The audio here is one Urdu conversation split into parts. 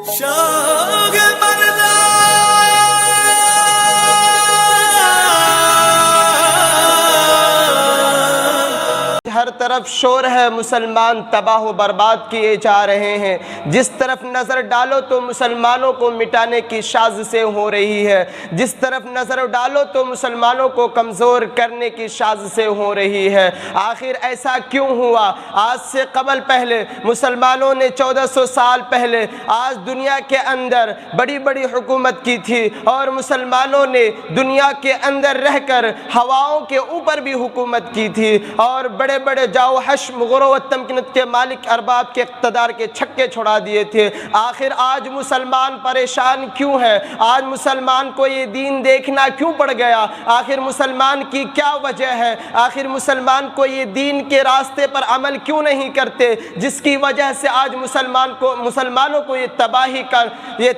شوق مرنا ہر طرف شور ہے، مسلمان تباہ و برباد کیے جا رہے ہیں۔ جس طرف نظر ڈالو تو مسلمانوں کو مٹانے کی سازشیں ہو رہی ہے، جس طرف نظر ڈالو تو مسلمانوں کو کمزور کرنے کی سازشیں ہو رہی ہے۔ آخر ایسا کیوں ہوا؟ آج سے قبل پہلے مسلمانوں نے 1400 سال پہلے آج دنیا کے اندر بڑی بڑی حکومت کی تھی، اور مسلمانوں نے دنیا کے اندر رہ کر ہواؤں کے اوپر بھی حکومت کی تھی، اور بڑے بڑے جاؤ حشم غرو و تمکنت کے مالک ارباب کے اقتدار کے چھکے چھڑا دیے تھے۔ آخر آج مسلمان پریشان کیوں ہے؟ آج مسلمان کو یہ دین دیکھنا کیوں پڑ گیا؟ آخر مسلمان کی کیا وجہ ہے؟ آخر مسلمان کو یہ دین کے راستے پر عمل کیوں نہیں کرتے، جس کی وجہ سے آج مسلمانوں کو یہ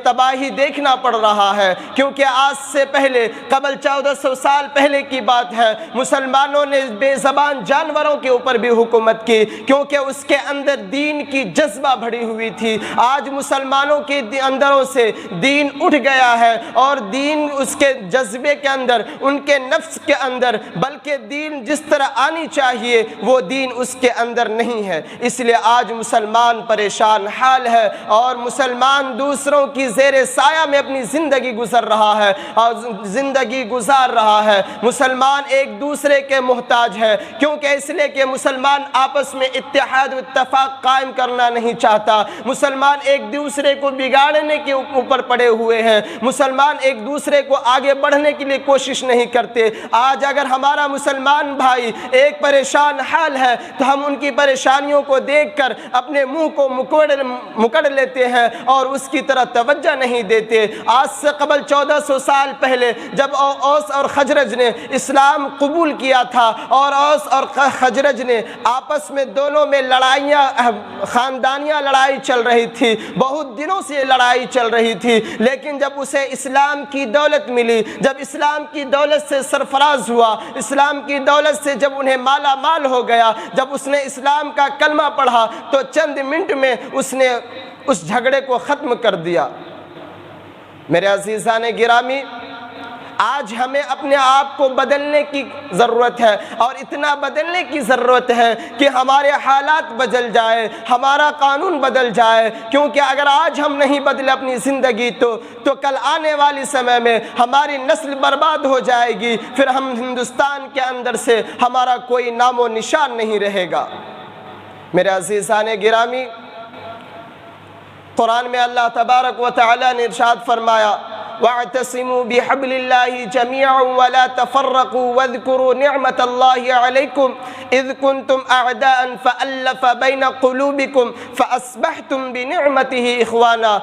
تباہی دیکھنا پڑ رہا ہے؟ کیونکہ آج سے پہلے قبل 1400 سال پہلے کی بات ہے، مسلمانوں نے بے زبان جانوروں کے اوپر بھی حکومت کی، کیونکہ اس کے اندر دین کی جذبہ بھری ہوئی تھی۔ آج مسلمانوں کے اندروں سے دین اٹھ گیا ہے، اور دین اس کے جذبے کے اندر، ان کے نفس کے اندر، بلکہ دین جس طرح آنی چاہیے وہ دین اس کے اندر نہیں ہے۔ اس لیے آج مسلمان پریشان حال ہے، اور مسلمان دوسروں کی زیر سایہ میں اپنی زندگی گزار رہا ہے۔ مسلمان ایک دوسرے کے محتاج ہے، کیونکہ اس لیے کہ مسلمان آپس میں اتحاد و اتفاق قائم کرنا نہیں چاہتا۔ مسلمان ایک دوسرے کو بگاڑنے کے اوپر پڑے ہوئے ہیں، مسلمان ایک دوسرے کو آگے بڑھنے کے لیے کوشش نہیں کرتے۔ آج اگر ہمارا مسلمان بھائی ایک پریشان حال ہے تو ہم ان کی پریشانیوں کو دیکھ کر اپنے منہ کو مکڑ لیتے ہیں اور اس کی طرح توجہ نہیں دیتے۔ آج سے قبل 1400 سال پہلے جب اوس اور خزرج نے اسلام قبول کیا تھا، اور اوس اور خزرج نے آپس میں دونوں میں لڑائیاں، خاندانیاں لڑائی چل رہی تھی، بہت دنوں سے لڑائی چل رہی تھی، لیکن جب اسے اسلام کی دولت ملی، جب اسلام کی دولت سے سرفراز ہوا، اسلام کی دولت سے جب انہیں مالا مال ہو گیا، جب اس نے اسلام کا کلمہ پڑھا تو چند منٹ میں اس نے اس جھگڑے کو ختم کر دیا۔ میرے عزیزان گرامی، آج ہمیں اپنے آپ کو بدلنے کی ضرورت ہے، اور اتنا بدلنے کی ضرورت ہے کہ ہمارے حالات بدل جائے، ہمارا قانون بدل جائے، کیونکہ اگر آج ہم نہیں بدلے اپنی زندگی تو کل آنے والی سمے میں ہماری نسل برباد ہو جائے گی، پھر ہم ہندوستان کے اندر سے ہمارا کوئی نام و نشان نہیں رہے گا۔ میرے عزیزان گرامی، قرآن میں اللہ تبارک و تعالی نے ارشاد فرمایا، وَاعْتَصِمُوا بِحَبْلِ اللَّهِ جَمِيعًا وَلَا تَفَرَّقُوا وَاذْكُرُوا نِعْمَةَ اللَّهِ عَلَيْكُمْ إِذْ كُنْتُمْ أَعْدَاءً فَأَلَّفَ بَيْنَ قُلُوبِكُمْ فَأَصْبَحْتُمْ بِنِعْمَتِهِ إِخْوَانًا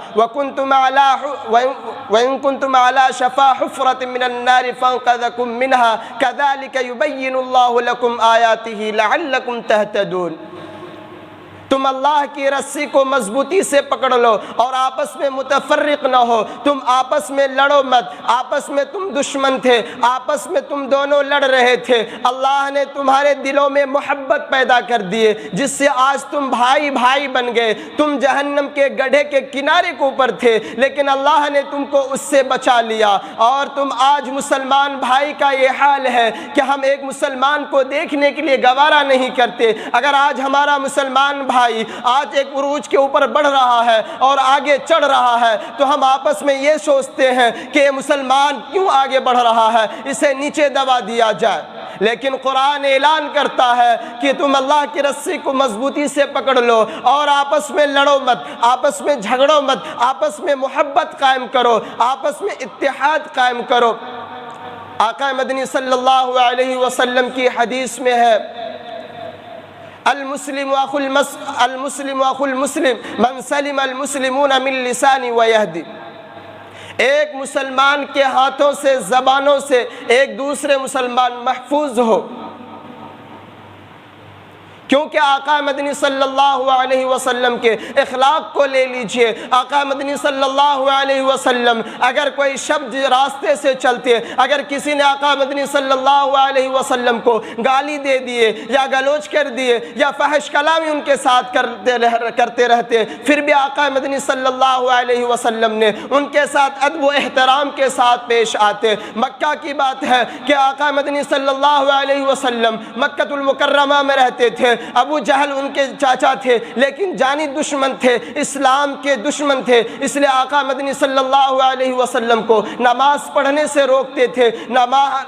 وَإِنْ كُنْتُمْ عَلَى شَفَا حُفْرَةٍ مِّنَ النَّارِ فَانقَذَكُم مِّنْهَا كَذَلِكَ يُبَيِّنُ اللَّهُ لَكُمْ آيَاتِهِ لَعَلَّكُمْ تَهْتَدُونَ۔ تم اللہ کی رسی کو مضبوطی سے پکڑ لو اور آپس میں متفرق نہ ہو، تم آپس میں لڑو مت، آپس میں تم دشمن تھے، آپس میں تم دونوں لڑ رہے تھے، اللہ نے تمہارے دلوں میں محبت پیدا کر دیے، جس سے آج تم بھائی بھائی بن گئے۔ تم جہنم کے گڑھے کے کنارے کے اوپر تھے، لیکن اللہ نے تم کو اس سے بچا لیا، اور تم آج مسلمان بھائی کا یہ حال ہے کہ ہم ایک مسلمان کو دیکھنے کے لیے گوارا نہیں کرتے۔ اگر آج ہمارا مسلمان بھائی آج ایک عروج کے اوپر بڑھ رہا ہے اور آگے چڑھ رہا ہے تو ہم آپس میں یہ سوچتے ہیں کہ مسلمان کیوں آگے بڑھ رہا ہے، اسے نیچے دبا دیا جائے۔ لیکن قرآن اعلان کرتا ہے کہ تم اللہ کی رسی کو مضبوطی سے پکڑ لو اور آپس میں لڑو مت، آپس میں جھگڑو مت، آپس میں محبت قائم کرو، آپس میں اتحاد قائم کرو۔ آقا مدنی صلی اللہ علیہ وسلم کی حدیث میں ہے، المسلم اخو المسلم من سلم المسلمون من لسانی ویہدی۔ ایک مسلمان کے ہاتھوں سے، زبانوں سے ایک دوسرے مسلمان محفوظ ہو کیونکہ آقا مدنی صلی اللہ علیہ وسلم کے اخلاق کو لے لیجئے۔ آقا مدنی صلی اللہ علیہ وسلم اگر کوئی شخص راستے سے چلتے، اگر کسی نے آقا مدنی صلی اللہ علیہ وسلم کو گالی دے دیے یا گلوچ کر دیے یا فحش کلامی ان کے ساتھ کرتے رہتے، پھر بھی آقا مدنی صلی اللہ علیہ وسلم نے ان کے ساتھ ادب و احترام کے ساتھ پیش آتے۔ مکہ کی بات ہے کہ آقا مدنی صلی اللہ علیہ وسلم مکہ المکرمہ میں رہتے تھے۔ ابو جہل ان کے چاچا تھے، لیکن جانی دشمن تھے، اسلام کے دشمن تھے، اس لیے آقا مدنی صلی اللہ علیہ وسلم کو نماز پڑھنے سے روکتے تھے،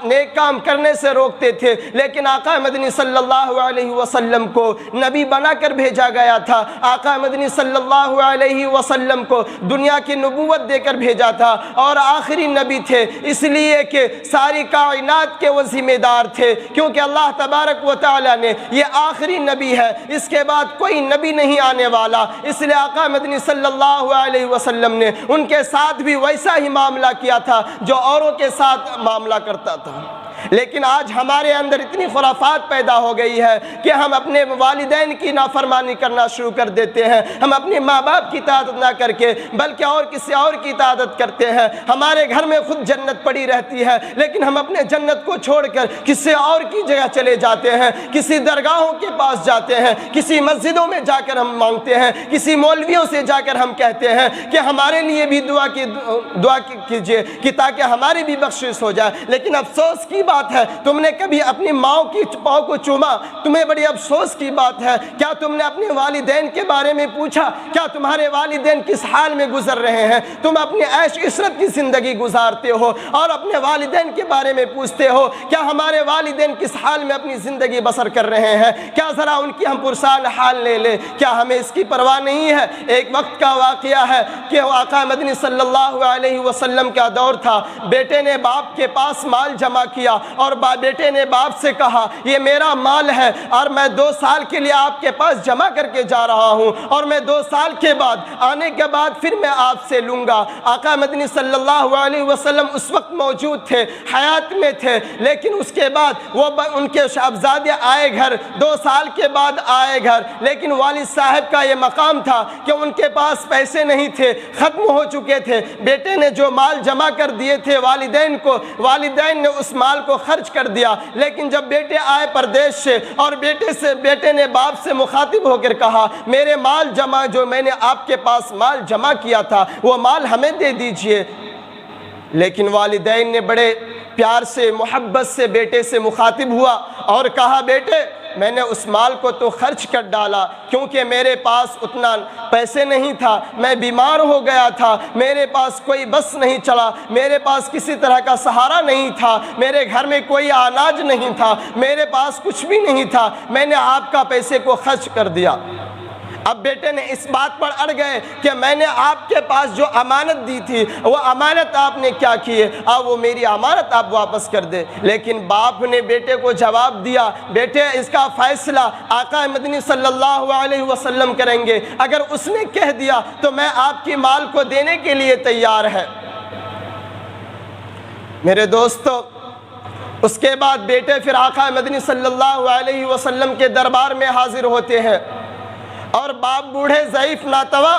نیک کام کرنے سے روکتے تھے، لیکن آقا مدنی صلی اللہ علیہ وسلم کو نبی بنا کر بھیجا گیا تھا۔ آقا مدنی صلی اللہ علیہ وسلم کو دنیا کی نبوت دے کر بھیجا تھا اور آخری نبی تھے، اس لیے کہ ساری کائنات کے وہ ذمہ دار تھے، کیونکہ اللہ تبارک و تعالیٰ نے یہ آخری نبی ہے، اس کے بعد کوئی نبی نہیں آنے والا، اس لیے آقا مدنی صلی اللہ علیہ وسلم نے ان کے ساتھ بھی ویسا ہی معاملہ کیا تھا جو اوروں کے ساتھ معاملہ کرتا تھا۔ لیکن آج ہمارے اندر اتنی خرافات پیدا ہو گئی ہے کہ ہم اپنے والدین کی نافرمانی کرنا شروع کر دیتے ہیں، ہم اپنے ماں باپ کی اطاعت نہ کر کے بلکہ اور کسی اور کی اطاعت کرتے ہیں۔ ہمارے گھر میں خود جنت پڑی رہتی ہے، لیکن ہم اپنے جنت کو چھوڑ کر کسی اور کی جگہ چلے جاتے ہیں، کسی درگاہوں کے پاس جاتے ہیں، کسی مسجدوں میں جا کر ہم مانگتے ہیں، کسی مولویوں سے جا کر ہم کہتے ہیں کہ ہمارے لیے بھی دعا کیجیے کہ تاکہ ہماری بھی بخشش ہو جائے۔ لیکن افسوس کی بات ہے، تم نے کبھی اپنی ماں کی پاؤں کو چوما؟ تمہیں بڑی افسوس کی بات ہے، کیا تم نے اپنے والدین کے بارے میں پوچھا؟ کیا تمہارے والدین کس حال میں گزر رہے ہیں؟ تم اپنی عیش عشرت کی زندگی گزارتے ہو اور اپنے والدین کے بارے میں پوچھتے ہو کیا ہمارے والدین کس حال میں اپنی زندگی بسر کر رہے ہیں؟ کیا ذرا ان کی ہم پرسان حال لے لیں؟ کیا ہمیں اس کی پرواہ نہیں ہے؟ ایک وقت کا واقعہ ہے کہ آقا مدنی صلی اللہ علیہ وسلم کا دور تھا، بیٹے نے باپ کے پاس مال جمع کیا اور بیٹے نے باپ سے کہا یہ میرا مال ہے اور میں 2 سال کے لیے آپ کے پاس جمع کر کے جا رہا ہوں اور میں 2 سال کے بعد آنے کے بعد پھر میں آپ سے لوں گا۔ آقا مدنی صلی اللہ علیہ وسلم اس وقت موجود تھے، حیات میں تھے، لیکن اس کے بعد وہ ان کے شہزادے آئے گھر، 2 سال کے بعد آئے گھر، لیکن والد صاحب کا یہ مقام تھا کہ ان کے پاس پیسے نہیں تھے، ختم ہو چکے تھے۔ بیٹے نے جو مال جمع کر دیے تھے والدین کو، والدین نے اس مال کو خرچ کر دیا، لیکن جب بیٹے آئے پردیش سے اور بیٹے نے باپ سے مخاطب ہو کر کہا میرے مال جمع جو میں نے آپ کے پاس مال جمع کیا تھا وہ مال ہمیں دے دیجئے، لیکن والدین نے بڑے پیار سے محبت سے بیٹے سے مخاطب ہوا اور کہا بیٹے میں نے اس مال کو تو خرچ کر ڈالا کیونکہ میرے پاس اتنا پیسے نہیں تھا، میں بیمار ہو گیا تھا، میرے پاس کوئی بس نہیں چلا، میرے پاس کسی طرح کا سہارا نہیں تھا، میرے گھر میں کوئی اناج نہیں تھا، میرے پاس کچھ بھی نہیں تھا، میں نے آپ کا پیسے کو خرچ کر دیا۔ اب بیٹے نے اس بات پر اڑ گئے کہ میں نے آپ کے پاس جو امانت دی تھی وہ امانت آپ نے کیا کی ہے، اب وہ میری امانت آپ واپس کر دے۔ لیکن باپ نے بیٹے کو جواب دیا بیٹے اس کا فیصلہ آقا مدنی صلی اللہ علیہ وسلم کریں گے، اگر اس نے کہہ دیا تو میں آپ کی مال کو دینے کے لیے تیار ہے۔ میرے دوستو اس کے بعد بیٹے پھر آقا مدنی صلی اللہ علیہ وسلم کے دربار میں حاضر ہوتے ہیں اور باپ بوڑھے ضعیف ناتواں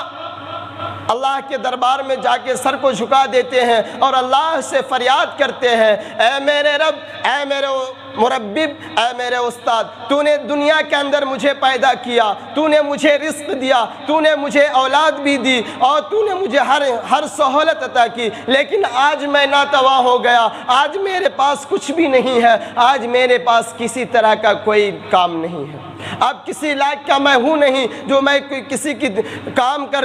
اللہ کے دربار میں جا کے سر کو جھکا دیتے ہیں اور اللہ سے فریاد کرتے ہیں اے میرے رب، اے میرے مربب، اے میرے استاد، تو نے دنیا کے اندر مجھے پیدا کیا، تو نے مجھے رزق دیا، تو نے مجھے اولاد بھی دی اور تو نے مجھے ہر سہولت عطا کی، لیکن آج میں ناتواں ہو گیا، آج میرے پاس کچھ بھی نہیں ہے، آج میرے پاس کسی طرح کا کوئی کام نہیں ہے، اب کسی لائق کا میں ہوں نہیں جو میں کسی کی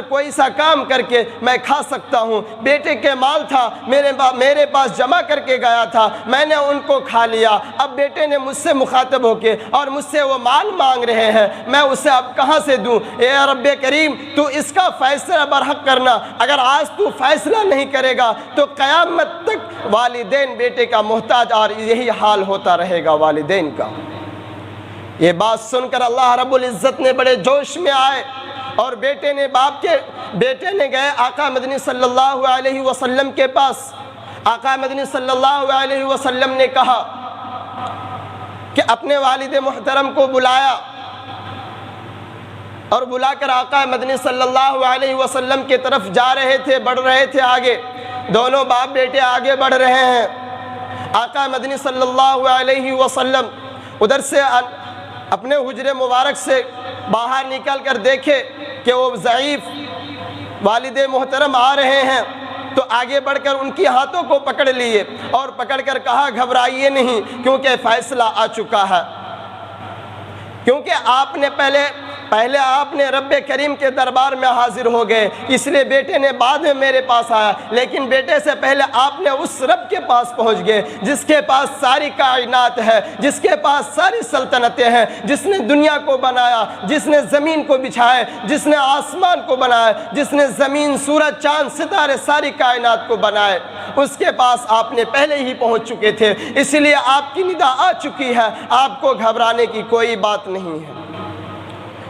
کوئی سا کام کر کے میں کھا سکتا ہوں۔ بیٹے کے مال تھا میرے پاس جمع کر کے گیا تھا، میں نے ان کو کھا لیا، اب بیٹے نے مجھ سے مخاطب ہو کے اور مجھ سے وہ مال مانگ رہے ہیں، میں اسے اب کہاں سے دوں؟ اے رب کریم تو اس کا فیصلہ برحق کرنا، اگر آج تو فیصلہ نہیں کرے گا تو قیامت تک والدین بیٹے کا محتاج اور یہی حال ہوتا رہے گا والدین کا۔ یہ بات سن کر اللہ رب العزت نے بڑے جوش میں آئے اور بیٹے نے گئے آقا مدنی صلی اللہ علیہ وسلم کے پاس۔ آقا مدنی صلی اللہ علیہ وسلم نے کہا کہ اپنے والد محترم کو بلایا اور بلا کر آقا مدنی صلی اللہ علیہ وسلم کی طرف جا رہے تھے، بڑھ رہے تھے آگے، دونوں باپ بیٹے آگے بڑھ رہے ہیں۔ آقا مدنی صلی اللہ علیہ وسلم ادھر سے اپنے حجرے مبارک سے باہر نکل کر دیکھے کہ وہ ضعیف والد محترم آ رہے ہیں، تو آگے بڑھ کر ان کی ہاتھوں کو پکڑ لیے اور پکڑ کر کہا گھبرائیے نہیں، کیونکہ فیصلہ آ چکا ہے، کیونکہ آپ نے پہلے آپ نے رب کریم کے دربار میں حاضر ہو گئے، اس لیے بیٹے نے بعد میں میرے پاس آیا، لیکن بیٹے سے پہلے آپ نے اس رب کے پاس پہنچ گئے جس کے پاس ساری کائنات ہے، جس کے پاس ساری سلطنتیں ہیں، جس نے دنیا کو بنایا، جس نے زمین کو بچھایا، جس نے آسمان کو بنایا، جس نے زمین، سورج، چاند، ستارے، ساری کائنات کو بنائے، اس کے پاس آپ نے پہلے ہی پہنچ چکے تھے، اس لیے آپ کی ندا آ چکی ہے، آپ کو گھبرانے کی کوئی بات نہیں ہے۔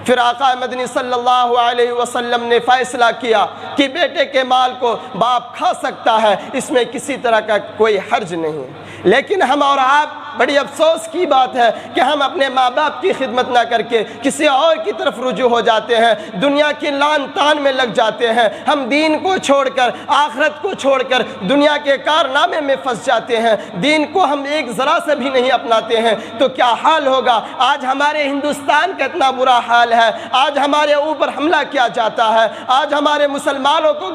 پھر آقا مدنی صلی اللہ علیہ وسلم نے فیصلہ کیا کہ بیٹے کے مال کو باپ کھا سکتا ہے، اس میں کسی طرح کا کوئی حرج نہیں ہے، لیکن ہم اور آپ بڑی افسوس کی بات ہے کہ ہم اپنے ماں باپ کی خدمت نہ کر کے کسی اور کی طرف رجوع ہو جاتے ہیں، دنیا کی لان تان میں لگ جاتے ہیں، ہم دین کو چھوڑ کر، آخرت کو چھوڑ کر دنیا کے کارنامے میں پھنس جاتے ہیں، دین کو ہم ایک ذرا سے بھی نہیں اپناتے ہیں، تو کیا حال ہوگا؟ آج ہمارے ہندوستان کا اتنا برا حال ہے، آج ہمارے اوپر حملہ کیا جاتا ہے، آج ہمارے مسلمانوں کو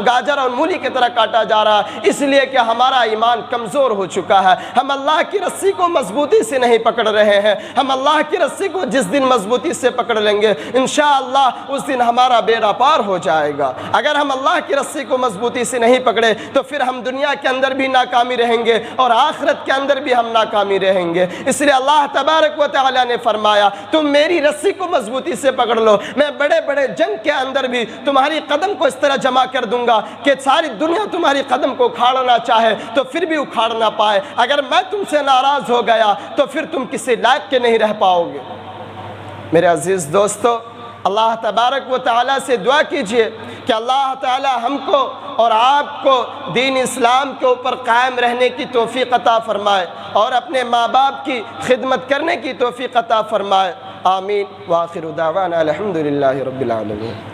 گاجر اور مولی کی طرح کاٹا جا رہا ہے، اس لیے کہ ہمارا ایمان کمزور ہو چکا ہے، ہم اللہ کی رسی کو مضبوطی سے نہیں پکڑ رہے ہیں، ہم اللہ کی رسی کو جس دن مضبوطی سے پکڑ لیں گے انشاءاللہ اس دن ہمارا بیڑا پار ہو جائے گا۔ اگر ہم اللہ کی رسی کو مضبوطی سے نہیں پکڑے تو پھر ہم دنیا کے اندر بھی ناکامی رہیں گے اور آخرت کے اندر بھی ہم ناکامی رہیں گے، اس لیے اللہ تبارک و تعالی نے فرمایا تم میری رسی کو مضبوطی سے پکڑ لو، میں بڑے بڑے جنگ کے اندر بھی تمہاری قدم کو اس طرح جمع کر دوں گا کہ ساری دنیا تمہاری قدم کو اکھاڑنا چاہے تو پھر بھی اکھاڑ نہ پائے، اگر میں تم سے ناراض ہو گیا تو پھر تم کسی لائق کے نہیں رہ پاؤ گے۔ میرے عزیز دوستو، اللہ تبارک و تعالیٰ سے دعا کیجئے کہ اللہ تعالیٰ ہم کو اور آپ کو دین اسلام کے اوپر قائم رہنے کی توفیق عطا فرمائے اور اپنے ماں باپ کی خدمت کرنے کی توفیق عطا فرمائے، آمین، وآخر دعوانا الحمدللہ رب العالمین۔